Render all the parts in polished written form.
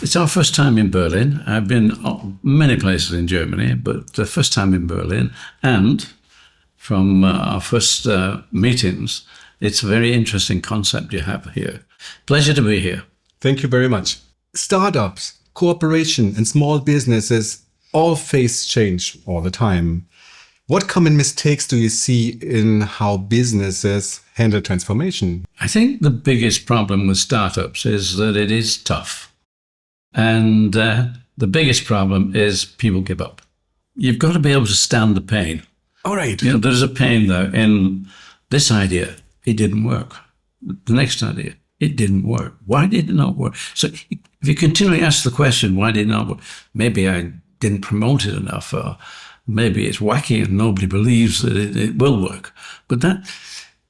It's our first time in Berlin. I've been many places in Germany, but the first time in Berlin. And from our first meetings, it's a very interesting concept you have here. Pleasure to be here. Thank you very much. Startups, cooperation, and small businesses all face change all the time. What common mistakes do you see in how businesses handle transformation? I think the biggest problem with startups is that it is tough. And the biggest problem is people give up. You've got to be able to stand the pain. All right. You know, there's a pain though in this idea. It didn't work. The next idea, it didn't work. Why did it not work? So if you continually ask the question, why did it not work? Maybe I didn't promote it enough, or maybe it's wacky and nobody believes that it will work. But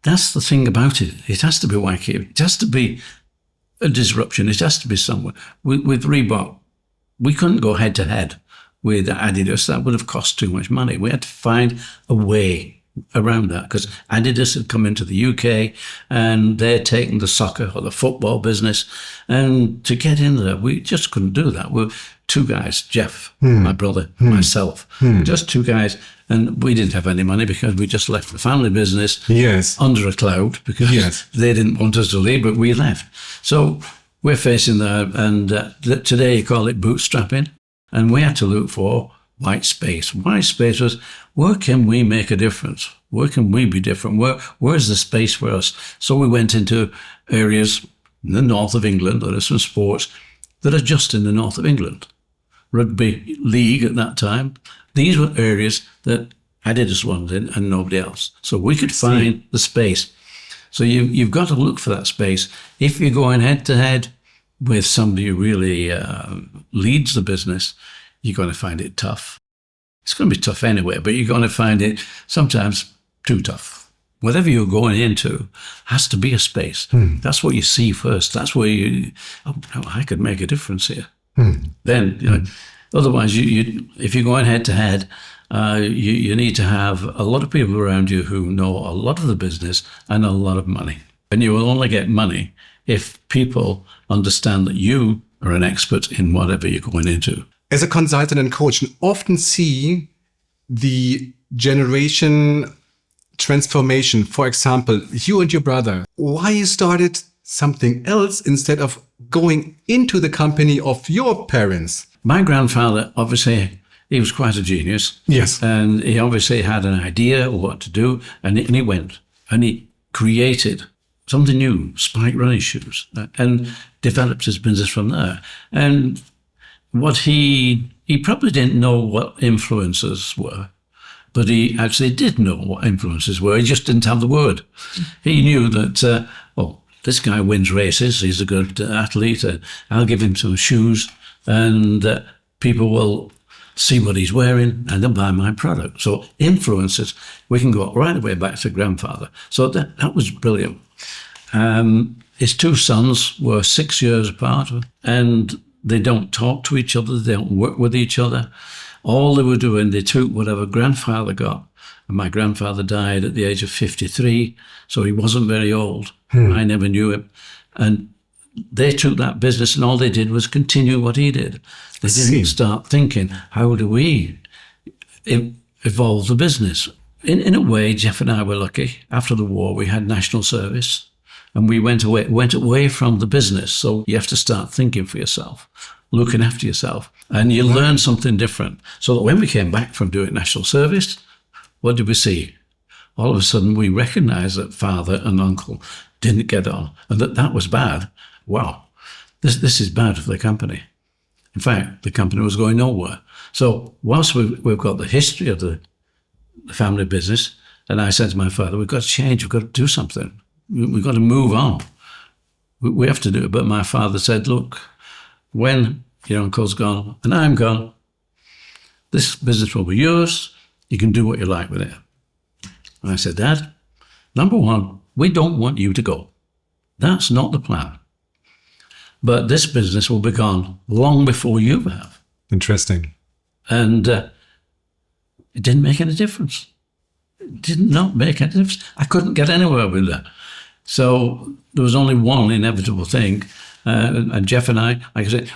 that's the thing about it. It has to be wacky. It has to be a disruption. It has to be somewhere. With Reebok, we couldn't go head to head with Adidas. That would have cost too much money. We had to find a way around that, because Adidas had come into the UK and they're taking the soccer or the football business, and to get in there, we just couldn't do that. We're two guys, Jeff, my brother, myself, just two guys, and we didn't have any money because we just left the family business under a cloud because they didn't want us to leave, but we left. So we're facing that, and today you call it bootstrapping, and we had to look for white space. White space was, where can we make a difference? Where can we be different? Where's the space for us? So we went into areas in the north of England. There are some sports that are just in the north of England. Rugby league at that time. These were areas that Adidas wanted and nobody else. So we could find the space. So you've got to look for that space. If you're going head to head with somebody who really leads the business, you're going to find it tough. It's going to be tough anyway, but you're going to find it sometimes too tough. Whatever you're going into has to be a space. That's what you see first. That's where I could make a difference here. Then, you know, otherwise, if you're going head to head, you need to have a lot of people around you who know a lot of the business and a lot of money. And you will only get money if people understand that you are an expert in whatever you're going into. As a consultant and coach, you often see the generation transformation. For example, you and your brother, why you started something else instead of going into the company of your parents? My grandfather, obviously, he was quite a genius. Yes. And he obviously had an idea of what to do. And he went and he created something new, spike running shoes, and developed his business from there. And what he probably didn't know what influences were, but he actually did know what influences were. He just didn't have the word. He knew that, this guy wins races. He's a good athlete. I'll give him some shoes, and people will see what he's wearing and they'll buy my product. So influences, we can go right away back to grandfather. So that was brilliant. His two sons were 6 years apart, and they don't talk to each other. They don't work with each other. All they were doing, they took whatever grandfather got. And my grandfather died at the age of 53, so he wasn't very old. I never knew him. And they took that business and all they did was continue what he did. They didn't start thinking, how do we evolve the business? In a way, Jeff and I were lucky. After the war, we had national service. And we went away from the business. So you have to start thinking for yourself, looking after yourself, and you learn something different. So that when we came back from doing national service, what did we see? All of a sudden, we recognized that father and uncle didn't get on, and that was bad. Wow, this is bad for the company. In fact, the company was going nowhere. So whilst we've got the history of the family business, and I said to my father, we've got to change, we've got to do something. We've got to move on. We have to do it. But my father said, look, when your uncle's gone and I'm gone, this business will be yours. You can do what you like with it. And I said, Dad, number one, we don't want you to go. That's not the plan. But this business will be gone long before you have. Interesting. And it didn't make any difference. It did not make any difference. I couldn't get anywhere with that. So there was only one inevitable thing. And Jeff and I, like I said,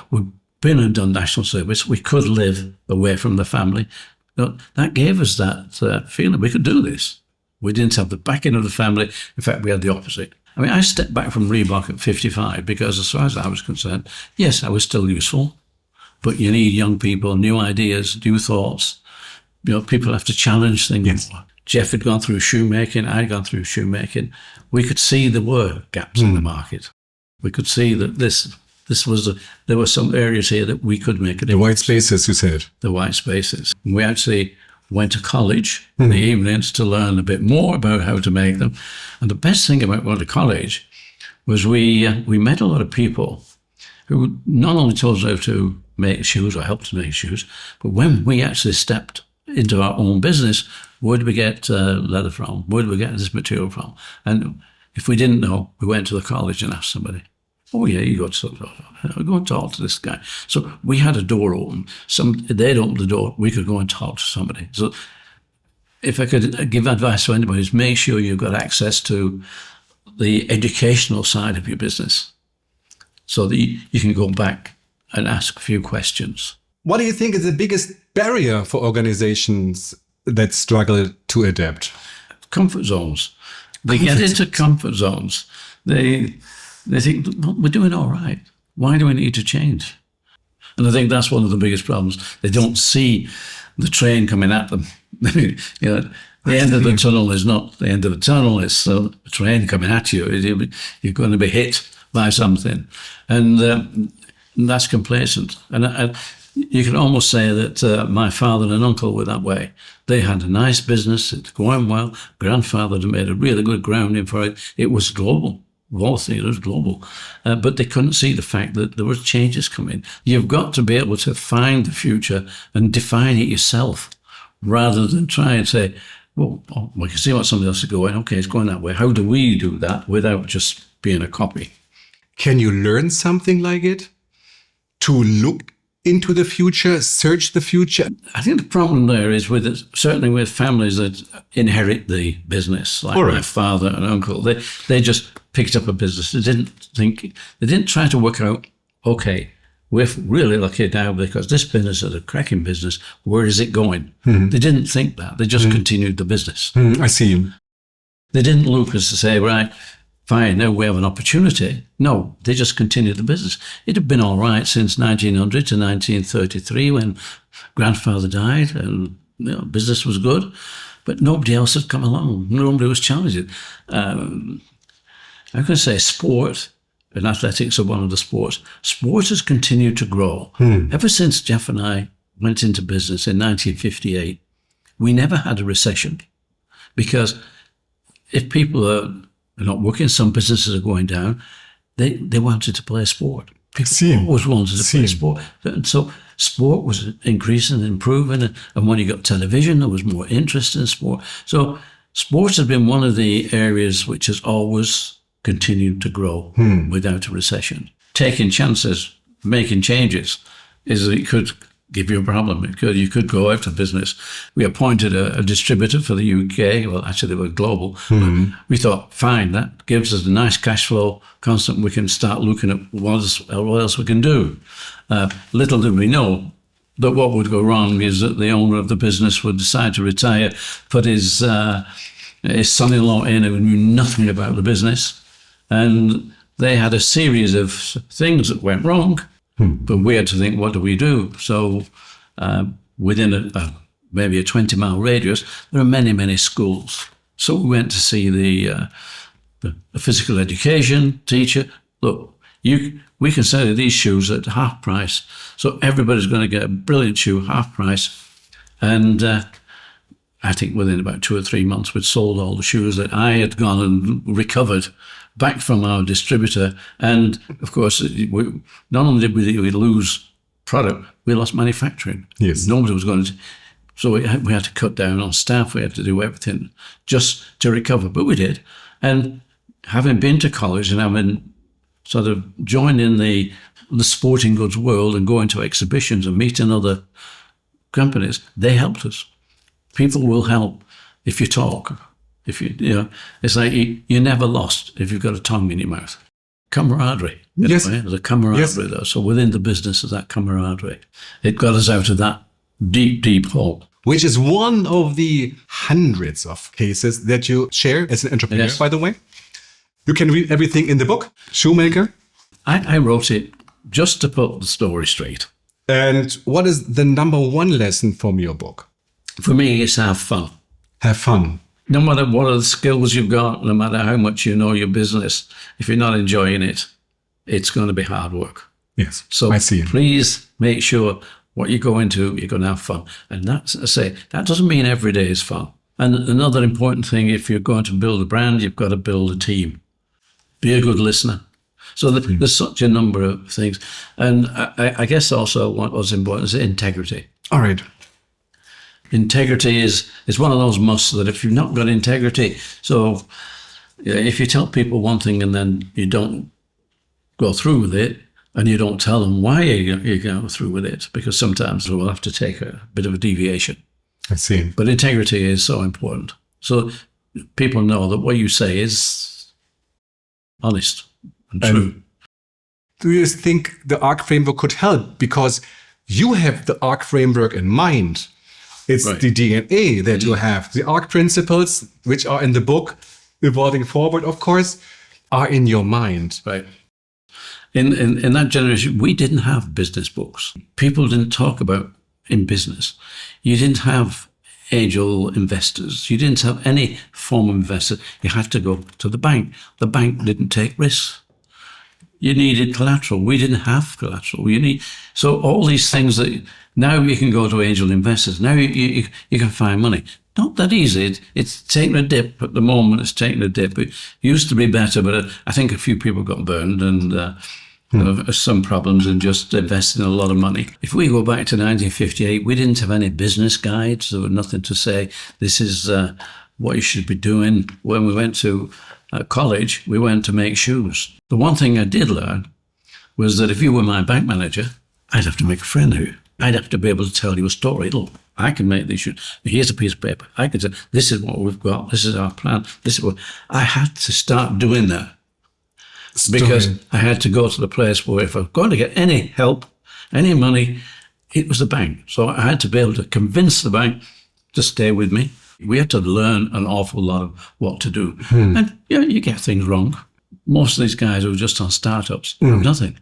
been and done national service. We could live away from the family. That gave us that feeling we could do this. We didn't have the backing of the family. In fact, we had the opposite. I mean, I stepped back from Reebok at 55 because as far as I was concerned, yes, I was still useful, but you need young people, new ideas, new thoughts. People have to challenge things. Yes. Jeff had gone through shoemaking. I'd gone through shoemaking. We could see there were gaps in the market. We could see that there were some areas here that we could make a difference. The white spaces, you said. The white spaces. We actually went to college in the evenings to learn a bit more about how to make them. And the best thing about going to college was we met a lot of people who not only told us how to make shoes or helped to make shoes, but when we actually stepped into our own business, where do we get leather from? Where do we get this material from? And if we didn't know, we went to the college and asked somebody. Oh yeah, you got to go and talk to this guy. So we had a door open. They'd open the door. We could go and talk to somebody. So if I could give advice to anybody, is make sure you've got access to the educational side of your business, so that you can go back and ask a few questions. What do you think is the biggest barrier for organizations that struggle to adapt? Comfort zones. They get into comfort zones. They think, well, we're doing all right. Why do we need to change? And I think that's one of the biggest problems. They don't see the train coming at them. The end of the tunnel is not the end of the tunnel. It's a train coming at you. You're going to be hit by something. And that's complacent. And you can almost say that my father and uncle were that way. They had a nice business. It's going well. Grandfather had made a really good grounding for it. It was global. Wall Street was global. But they couldn't see the fact that there were changes coming. You've got to be able to find the future and define it yourself, rather than try and say, well, we can see what somebody else is going. Okay, it's going that way. How do we do that without just being a copy? Can you learn something like it? To look into the future, search the future? I think the problem there is certainly with families that inherit the business, like my father and uncle. They just picked up a business. They didn't try to work out, okay, we're really lucky now because this business is a cracking business. Where is it going? They didn't think that. They just continued the business. I see. They didn't look as to say, right, fine, now we have an opportunity. No, they just continued the business. It had been all right since 1900 to 1933 when grandfather died and business was good, but nobody else had come along. Nobody was challenging. I'm going to say sport and athletics are one of the sports. Sport has continued to grow. Ever since Jeff and I went into business in 1958, we never had a recession, because if people are not working, some businesses are going down, they wanted to play sport. People always wanted to play sport. And so sport was increasing and improving. And when you got television, there was more interest in sport. So sports has been one of the areas which has always continued to grow without a recession. Taking chances, making changes, it could give you a problem. You could go out of business. We appointed a distributor for the UK. Well, actually, they were global. We thought, fine, that gives us a nice cash flow constant. We can start looking at what else we can do. Little did we know that what would go wrong is that the owner of the business would decide to retire, put his son-in-law in who knew nothing about the business. And they had a series of things that went wrong. But we had to think, what do we do? So within maybe a 20-mile radius, there are many, many schools. So we went to see the physical education teacher. Look, we can sell you these shoes at half price. So everybody's going to get a brilliant shoe, half price. And I think within about 2 or 3 months, we'd sold all the shoes that I had gone and recovered back from our distributor. And of course, not only did we lose product, we lost manufacturing. Yes. Nobody was going to. So we had to cut down on staff. We had to do everything just to recover. But we did. And having been to college and having sort of joined in the sporting goods world and going to exhibitions and meeting other companies, they helped us. People will help if you talk. It's like you're never lost if you've got a tongue in your mouth. camaraderie. Yes. There's a camaraderie there. So within the business is that camaraderie. It got us out of that deep, deep hole. Which is one of the hundreds of cases that you share as an entrepreneur, Yes. by the way. You can read everything in the book, Shoemaker. I wrote it just to put the story straight. And what is the number one lesson from your book? For me, it's have fun. Have fun. No matter what are the skills you've got, no matter how much you know your business, if you're not enjoying it, it's going to be hard work. Yes, So I see. please make sure what you go into, you're going to have fun. And that's, I say, that doesn't mean every day is fun. And another important thing, if you're going to build a brand, you've got to build a team. Be a good listener. So there's such a number of things. And I guess also what was important is integrity. All right. Integrity is one of those musts that if you've not got integrity, so if you tell people one thing and then you don't go through with it, and you don't tell them why you go through with it, because sometimes we'll have to take a bit of a deviation. I see. But integrity is so important. So people know that what you say is honest and true. Do you think the ARC framework could help? Because you have the ARC framework in mind. It's Right. the DNA that you have. The ARC principles, which are in the book, Evolving Forward, of course, are in your mind. Right. In that generation, we didn't have business books. People didn't talk about in business. You didn't have angel investors. You didn't have any form of investor. You had to go to the bank. The bank didn't take risks. You needed collateral. We didn't have collateral. So all these things that now you can go to angel investors. Now you can find money. Not that easy. It's taken a dip at the moment. It's taken a dip. It used to be better, but I think a few people got burned and some problems in just investing a lot of money. If we go back to 1958, we didn't have any business guides. There was nothing to say, this is what you should be doing. When we went to college, we went to make shoes. The one thing I did learn was that if you were my bank manager, I'd have to make a friend of you. I'd have to be able to tell you a story. Look, I can make these shoes. Here's a piece of paper. I can say, this is what we've got. This is our plan. This is what I had to start doing that. Because I had to go to the place where if I was going to get any help, any money, it was the bank. So I had to be able to convince the bank to stay with me. We had to learn an awful lot of what to do. And you get things wrong. Most of these guys who are just on startups have nothing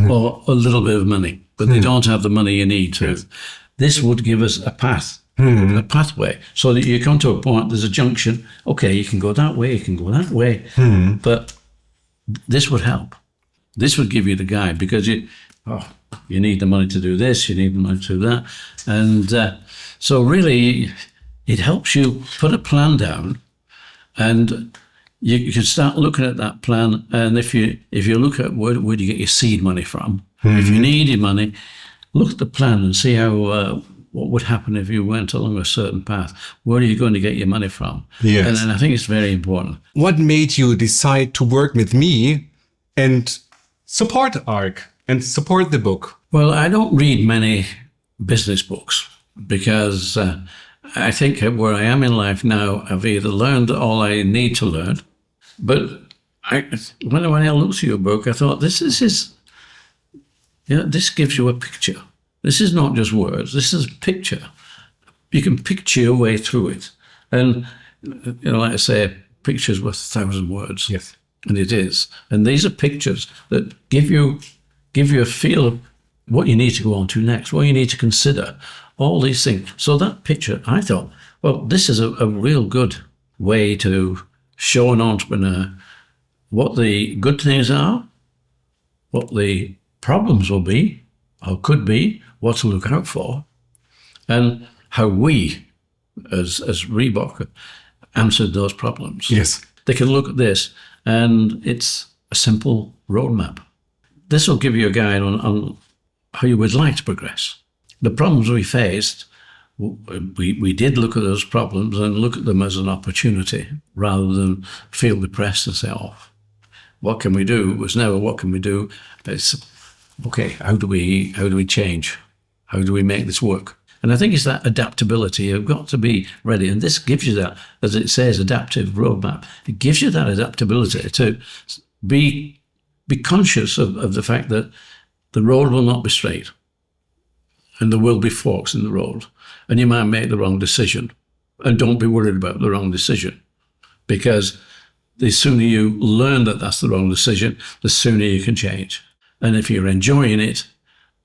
or a little bit of money, but they don't have the money you need to. Yes. This would give us a path, a pathway, so that you come to a point, there's a junction. Okay, you can go that way, you can go that way, but this would help. This would give you the guide because you need the money to do this, you need the money to do that. And so really, it helps you put a plan down and you can start looking at that plan. And if you look at where do you get your seed money from, if you needed money, look at the plan and see how what would happen if you went along a certain path. Where are you going to get your money from? Yes. And I think it's very important. What made you decide to work with me and support ARC and support the book? Well, I don't read many business books because I think where I am in life now, I've either learned all I need to learn, but when I looked at your book, I thought this gives you a picture. This is not just words. This is a picture. You can picture your way through it. And, like I say, a picture's worth 1,000 words. Yes. And it is. And these are pictures that give you a feel of what you need to go on to next, what you need to consider, all these things. So that picture, I thought, well, this is a real good way to show an entrepreneur what the good things are, what the problems will be, or could be, what to look out for, and how we, as Reebok, answered those problems. Yes. They can look at this, and it's a simple roadmap. This will give you a guide on how you would like to progress. The problems we faced, we did look at those problems and look at them as an opportunity rather than feel depressed and say, oh, what can we do? It was never what can we do. It's, okay, how do we change? How do we make this work? And I think it's that adaptability. You've got to be ready. And this gives you that, as it says, adaptive roadmap. It gives you that adaptability to be be conscious of the fact that the road will not be straight and there will be forks in the road and you might make the wrong decision. And don't be worried about the wrong decision, because the sooner you learn that that's the wrong decision, the sooner you can change. And if you're enjoying it,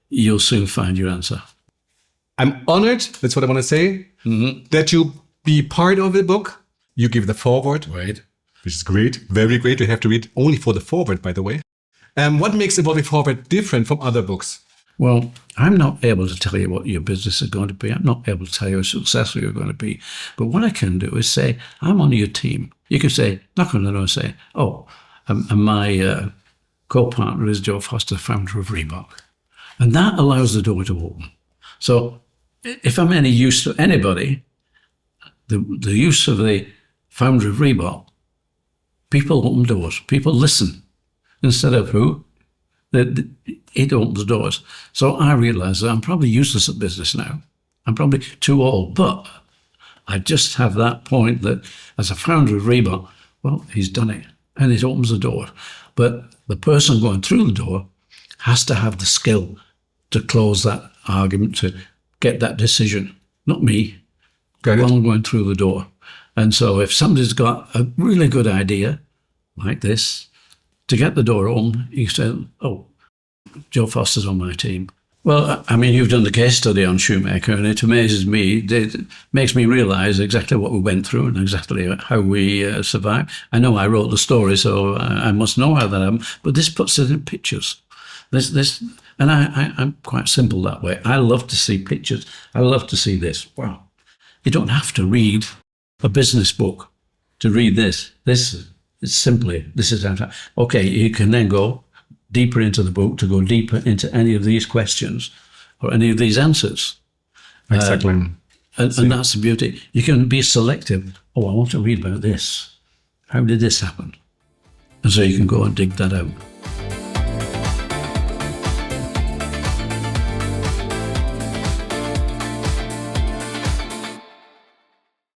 you'll soon find your answer. I'm honored, that's what I want to say, that you be part of the book. You give the foreword, Right. which is great, very great. You have to read only for the foreword, by the way. What makes Evolving Forward different from other books? Well, I'm not able to tell you what your business is going to be. I'm not able to tell you how successful you're going to be. But what I can do is say, I'm on your team. You can say, knock on the door and say, oh, and my co-partner is Joe Foster, founder of Reebok. And that allows the door to open. So if I'm any use to anybody, the use of the founder of Reebok, people open doors. People listen. Instead of who? It opens doors. So I realize that I'm probably useless at business now. I'm probably too old, but I just have that point that as a founder of Reebok, well, he's done it and it opens the door. But the person going through the door has to have the skill to close that argument, to get that decision, not me. One going through the door. And so if somebody's got a really good idea like this, to get the door open, you say, oh, Joe Foster's on my team. Well, I mean, you've done the case study on Shoemaker, and it amazes me. It makes me realize exactly what we went through and exactly how we survived. I know I wrote the story, so I must know how that happened, but this puts it in pictures. And I'm quite simple that way. I love to see pictures. I love to see this. Wow. You don't have to read a business book to read this. It's simply, this is how to, okay, you can then go deeper into the book to go deeper into any of these questions or any of these answers. Exactly. And that's the beauty. You can be selective. Oh, I want to read about this. How did this happen? And so you can go and dig that out.